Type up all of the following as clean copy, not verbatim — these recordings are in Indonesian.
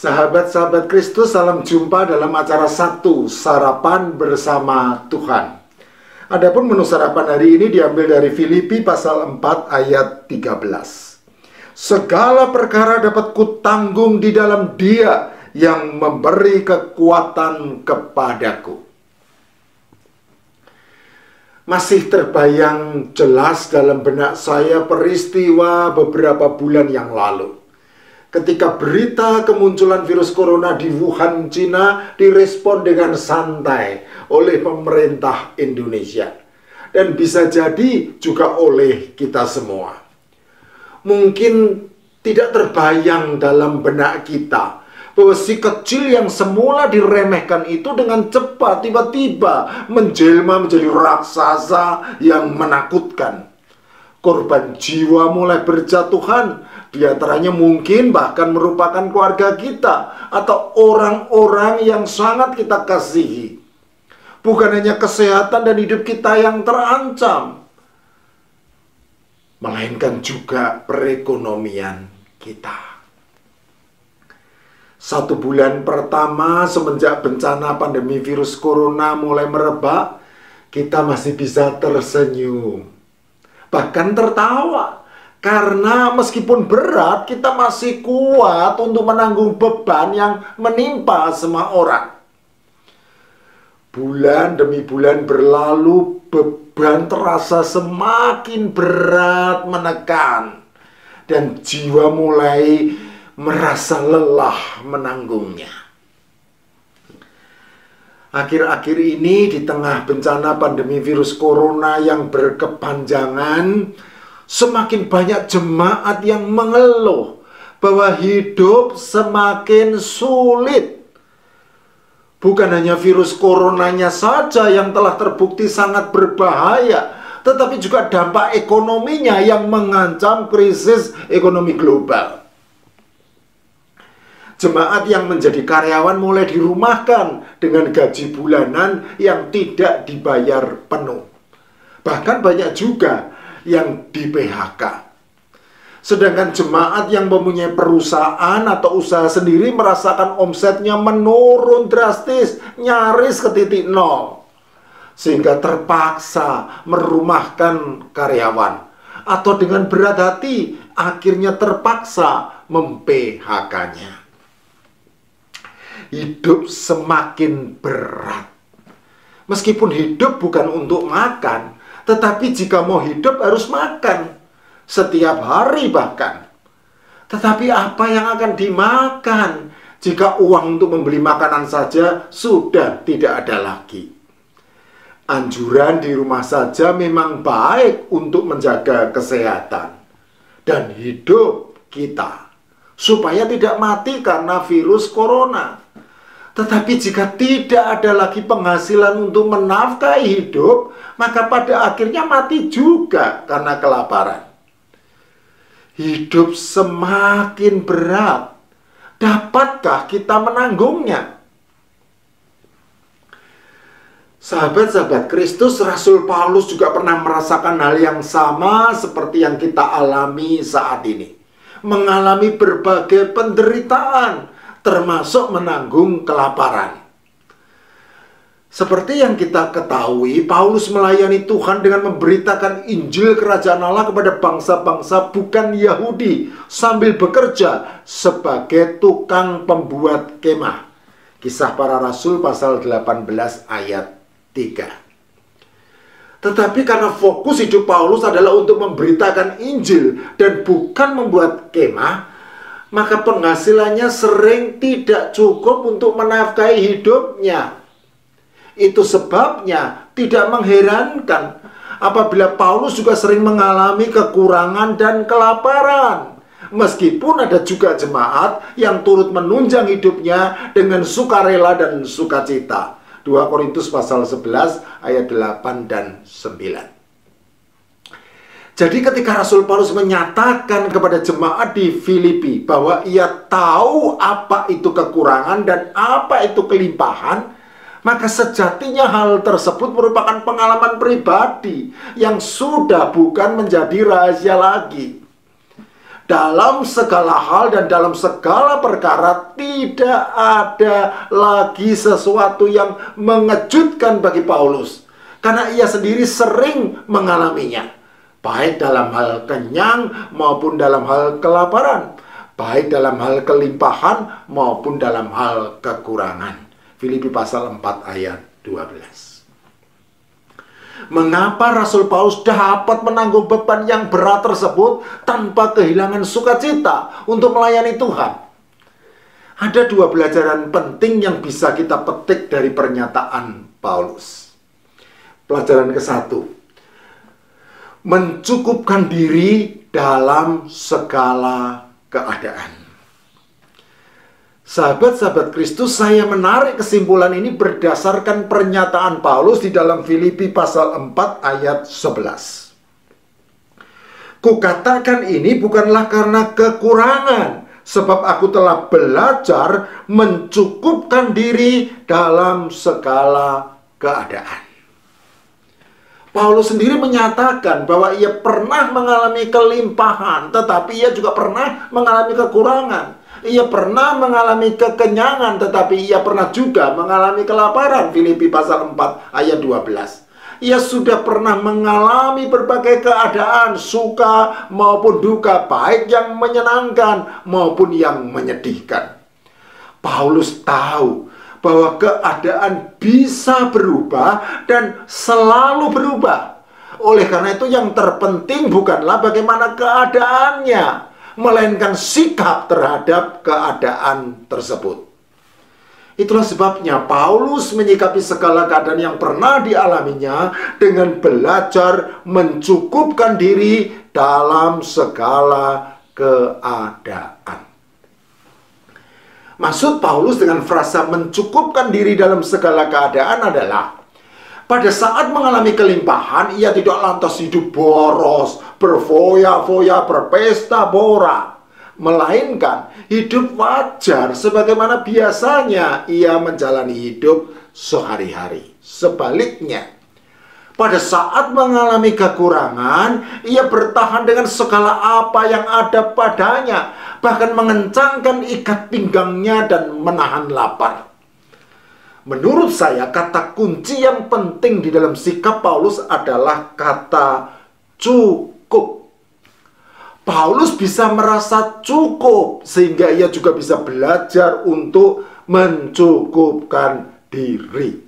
Sahabat-sahabat Kristus, salam jumpa dalam acara Sabtu, Sarapan Bersama Tuhan. Adapun menu sarapan hari ini diambil dari Filipi pasal 4 ayat 13. Segala perkara dapat kutanggung di dalam Dia yang memberi kekuatan kepadaku. Masih terbayang jelas dalam benak saya peristiwa beberapa bulan yang lalu. Ketika berita kemunculan virus corona di Wuhan, Cina direspon dengan santai oleh pemerintah Indonesia. Dan bisa jadi juga oleh kita semua. Mungkin tidak terbayang dalam benak kita bahwa si kecil yang semula diremehkan itu dengan cepat tiba-tiba menjelma menjadi raksasa yang menakutkan. Korban jiwa mulai berjatuhan. Di antaranya mungkin bahkan merupakan keluarga kita atau orang-orang yang sangat kita kasihi. Bukan hanya kesehatan dan hidup kita yang terancam, melainkan juga perekonomian kita. 1 bulan pertama semenjak bencana pandemi virus corona mulai merebak, kita masih bisa tersenyum, bahkan tertawa. Karena meskipun berat, kita masih kuat untuk menanggung beban yang menimpa semua orang. Bulan demi bulan berlalu, beban terasa semakin berat menekan. Dan jiwa mulai merasa lelah menanggungnya. Akhir-akhir ini di tengah bencana pandemi virus corona yang berkepanjangan, semakin banyak jemaat yang mengeluh bahwa hidup semakin sulit. Bukan hanya virus coronanya saja yang telah terbukti sangat berbahaya, tetapi juga dampak ekonominya yang mengancam krisis ekonomi global. Jemaat yang menjadi karyawan mulai dirumahkan dengan gaji bulanan yang tidak dibayar penuh. Bahkan banyak juga yang di PHK. Sedangkan jemaat yang mempunyai perusahaan atau usaha sendiri merasakan omsetnya menurun drastis, nyaris ke titik nol. Sehingga terpaksa merumahkan karyawan. Atau dengan berat hati, akhirnya terpaksa mem-PHK-nya. Hidup semakin berat. Meskipun hidup bukan untuk makan, tetapi jika mau hidup harus makan. Setiap hari bahkan. Tetapi apa yang akan dimakan jika uang untuk membeli makanan saja sudah tidak ada lagi? Anjuran di rumah saja memang baik untuk menjaga kesehatan dan hidup kita, supaya tidak mati karena virus corona. Tetapi jika tidak ada lagi penghasilan untuk menafkahi hidup, maka pada akhirnya mati juga karena kelaparan. Hidup semakin berat. Dapatkah kita menanggungnya? Sahabat-sahabat Kristus, Rasul Paulus juga pernah merasakan hal yang sama seperti yang kita alami saat ini. Mengalami berbagai penderitaan, termasuk menanggung kelaparan. Seperti yang kita ketahui, Paulus melayani Tuhan dengan memberitakan Injil Kerajaan Allah kepada bangsa-bangsa bukan Yahudi sambil bekerja sebagai tukang pembuat kemah. Kisah Para Rasul pasal 18 ayat 3. Tetapi karena fokus hidup Paulus adalah untuk memberitakan Injil dan bukan membuat kemah, maka penghasilannya sering tidak cukup untuk menafkahi hidupnya. Itu sebabnya tidak mengherankan apabila Paulus juga sering mengalami kekurangan dan kelaparan. Meskipun ada juga jemaat yang turut menunjang hidupnya dengan sukarela dan sukacita. 2 Korintus pasal 11 ayat 8 dan 9. Jadi ketika Rasul Paulus menyatakan kepada jemaat di Filipi bahwa ia tahu apa itu kekurangan dan apa itu kelimpahan, maka sejatinya hal tersebut merupakan pengalaman pribadi yang sudah bukan menjadi rahasia lagi. Dalam segala hal dan dalam segala perkara tidak ada lagi sesuatu yang mengejutkan bagi Paulus, karena ia sendiri sering mengalaminya, baik dalam hal kenyang maupun dalam hal kelaparan, baik dalam hal kelimpahan maupun dalam hal kekurangan. Filipi pasal 4 ayat 12. Mengapa Rasul Paulus dapat menanggung beban yang berat tersebut tanpa kehilangan sukacita untuk melayani Tuhan? Ada dua pelajaran penting yang bisa kita petik dari pernyataan Paulus. Pelajaran ke-1, mencukupkan diri dalam segala keadaan. Sahabat-sahabat Kristus, saya menarik kesimpulan ini berdasarkan pernyataan Paulus di dalam Filipi pasal 4 ayat 11. Kukatakan ini bukanlah karena kekurangan, sebab aku telah belajar mencukupkan diri dalam segala keadaan. Paulus sendiri menyatakan bahwa ia pernah mengalami kelimpahan, tetapi ia juga pernah mengalami kekurangan. Ia pernah mengalami kekenyangan, tetapi ia pernah juga mengalami kelaparan. Filipi pasal 4 ayat 12. Ia sudah pernah mengalami berbagai keadaan, suka maupun duka, baik yang menyenangkan maupun yang menyedihkan. Paulus tahu bahwa keadaan bisa berubah dan selalu berubah. Oleh karena itu yang terpenting bukanlah bagaimana keadaannya, melainkan sikap terhadap keadaan tersebut. Itulah sebabnya Paulus menyikapi segala keadaan yang pernah dialaminya dengan belajar mencukupkan diri dalam segala keadaan. Maksud Paulus dengan frasa mencukupkan diri dalam segala keadaan adalah pada saat mengalami kelimpahan, ia tidak lantas hidup boros, berfoya-foya, berpesta pora, melainkan hidup wajar sebagaimana biasanya ia menjalani hidup sehari-hari. Sebaliknya, pada saat mengalami kekurangan, ia bertahan dengan segala apa yang ada padanya, bahkan mengencangkan ikat pinggangnya dan menahan lapar. Menurut saya, kata kunci yang penting di dalam sikap Paulus adalah kata cukup. Paulus bisa merasa cukup, sehingga ia juga bisa belajar untuk mencukupkan diri.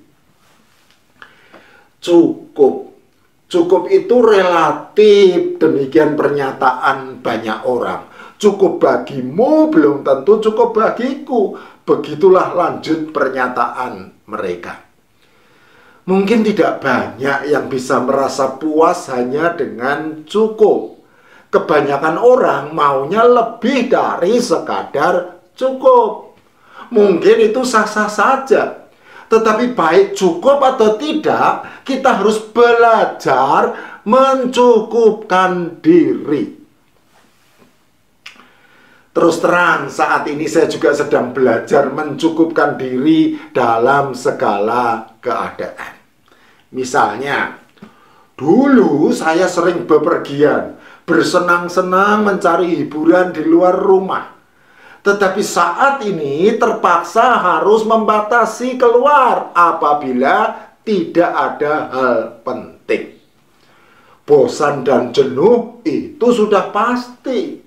Cukup. Cukup itu relatif, demikian pernyataan banyak orang. Cukup bagimu belum tentu cukup bagiku. Begitulah lanjut pernyataan mereka. Mungkin tidak banyak yang bisa merasa puas hanya dengan cukup. Kebanyakan orang maunya lebih dari sekadar cukup. Mungkin itu sah-sah saja. Tetapi baik cukup atau tidak, kita harus belajar mencukupkan diri. Terus terang, saat ini saya juga sedang belajar mencukupkan diri dalam segala keadaan. Misalnya, dulu saya sering bepergian, bersenang-senang mencari hiburan di luar rumah. Tetapi saat ini terpaksa harus membatasi keluar apabila tidak ada hal penting. Bosan dan jenuh itu sudah pasti.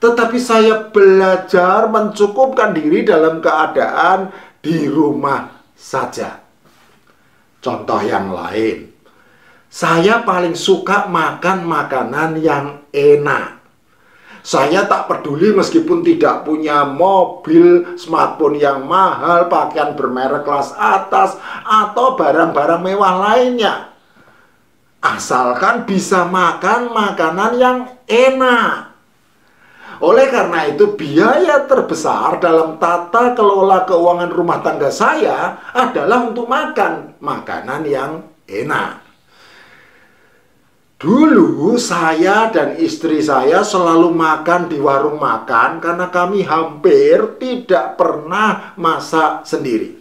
Tetapi saya belajar mencukupkan diri dalam keadaan di rumah saja. Contoh yang lain, saya paling suka makan makanan yang enak. Saya tak peduli meskipun tidak punya mobil, smartphone yang mahal, pakaian bermerek kelas atas, atau barang-barang mewah lainnya. Asalkan bisa makan makanan yang enak. Oleh karena itu, biaya terbesar dalam tata kelola keuangan rumah tangga saya adalah untuk makan makanan yang enak. Dulu saya dan istri saya selalu makan di warung makan karena kami hampir tidak pernah masak sendiri.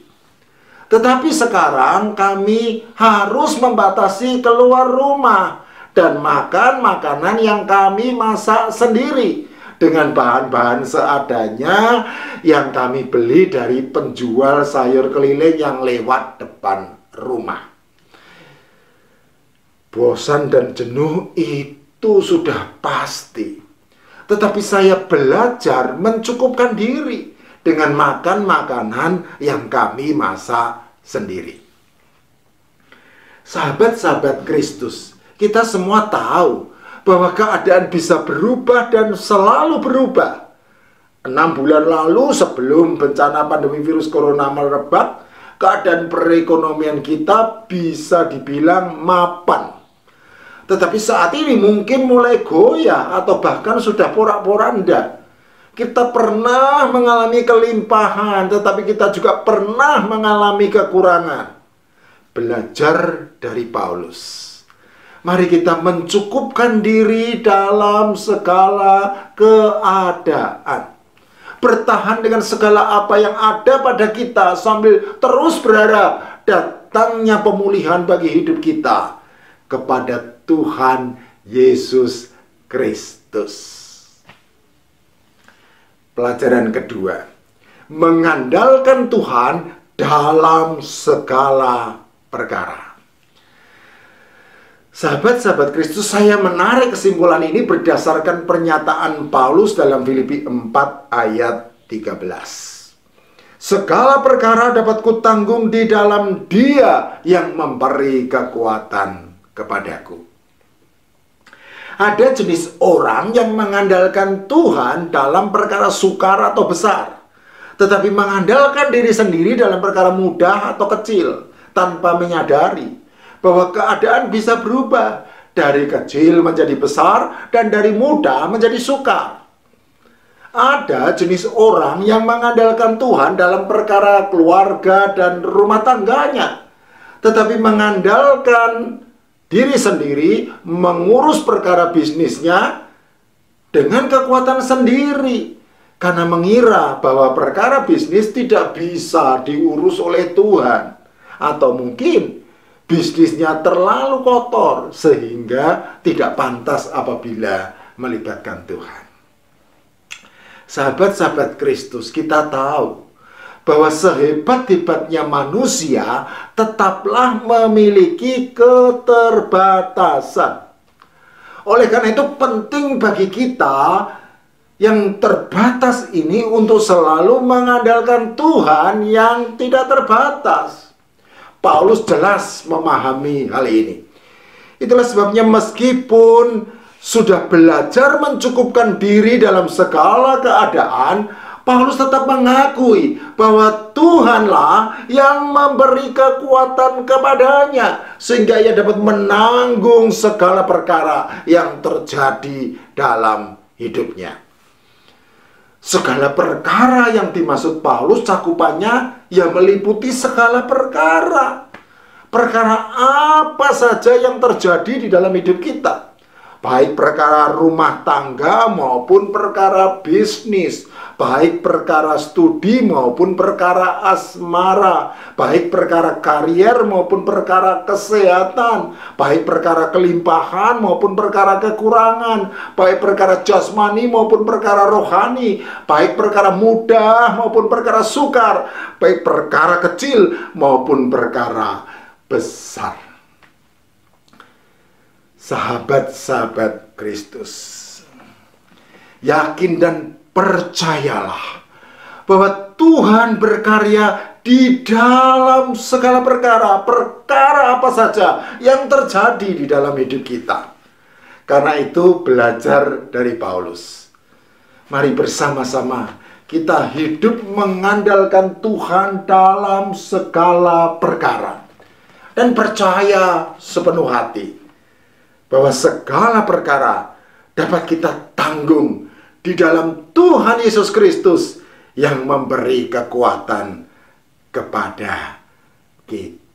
Tetapi sekarang kami harus membatasi keluar rumah dan makan makanan yang kami masak sendiri. dengan bahan-bahan seadanya yang kami beli dari penjual sayur keliling yang lewat depan rumah. Bosan dan jenuh itu sudah pasti. Tetapi saya belajar mencukupkan diri dengan makan makanan yang kami masak sendiri. Sahabat-sahabat Kristus, kita semua tahu bahwa keadaan bisa berubah dan selalu berubah. 6 bulan lalu sebelum bencana pandemi virus corona merebak, keadaan perekonomian kita bisa dibilang mapan. Tetapi saat ini mungkin mulai goyah atau bahkan sudah porak-poranda. Kita pernah mengalami kelimpahan, tetapi kita juga pernah mengalami kekurangan. Belajar dari Paulus. Mari kita mencukupkan diri dalam segala keadaan. Bertahan dengan segala apa yang ada pada kita sambil terus berharap datangnya pemulihan bagi hidup kita kepada Tuhan Yesus Kristus. Pelajaran kedua, mengandalkan Tuhan dalam segala perkara. Sahabat-sahabat Kristus, saya menarik kesimpulan ini berdasarkan pernyataan Paulus dalam Filipi 4 ayat 13. Segala perkara dapat kutanggung di dalam Dia yang memberi kekuatan kepadaku. Ada jenis orang yang mengandalkan Tuhan dalam perkara sukar atau besar, tetapi mengandalkan diri sendiri dalam perkara mudah atau kecil, tanpa menyadari bahwa keadaan bisa berubah dari kecil menjadi besar dan dari mudah menjadi sukar. Ada jenis orang yang mengandalkan Tuhan dalam perkara keluarga dan rumah tangganya, tetapi mengandalkan diri sendiri mengurus perkara bisnisnya dengan kekuatan sendiri, karena mengira bahwa perkara bisnis tidak bisa diurus oleh Tuhan, atau mungkin bisnisnya terlalu kotor sehingga tidak pantas apabila melibatkan Tuhan. Sahabat-sahabat Kristus, kita tahu bahwa sehebat-hebatnya manusia tetaplah memiliki keterbatasan. Oleh karena itu penting bagi kita yang terbatas ini untuk selalu mengandalkan Tuhan yang tidak terbatas. Paulus jelas memahami hal ini. Itulah sebabnya meskipun sudah belajar mencukupkan diri dalam segala keadaan, Paulus tetap mengakui bahwa Tuhanlah yang memberi kekuatan kepadanya sehingga ia dapat menanggung segala perkara yang terjadi dalam hidupnya. Segala perkara yang dimaksud Paulus cakupannya ya meliputi segala perkara. Perkara apa saja yang terjadi di dalam hidup kita, baik perkara rumah tangga maupun perkara bisnis, baik perkara studi maupun perkara asmara, baik perkara karier maupun perkara kesehatan, baik perkara kelimpahan maupun perkara kekurangan, baik perkara jasmani maupun perkara rohani, baik perkara mudah maupun perkara sukar, baik perkara kecil maupun perkara besar. Sahabat-sahabat Kristus, yakin dan percayalah bahwa Tuhan berkarya di dalam segala perkara, perkara apa saja yang terjadi di dalam hidup kita. Karena itu belajar dari Paulus. Mari bersama-sama kita hidup mengandalkan Tuhan dalam segala perkara dan percaya sepenuh hati bahwa segala perkara dapat kita tanggung di dalam Tuhan Yesus Kristus yang memberi kekuatan kepada kita.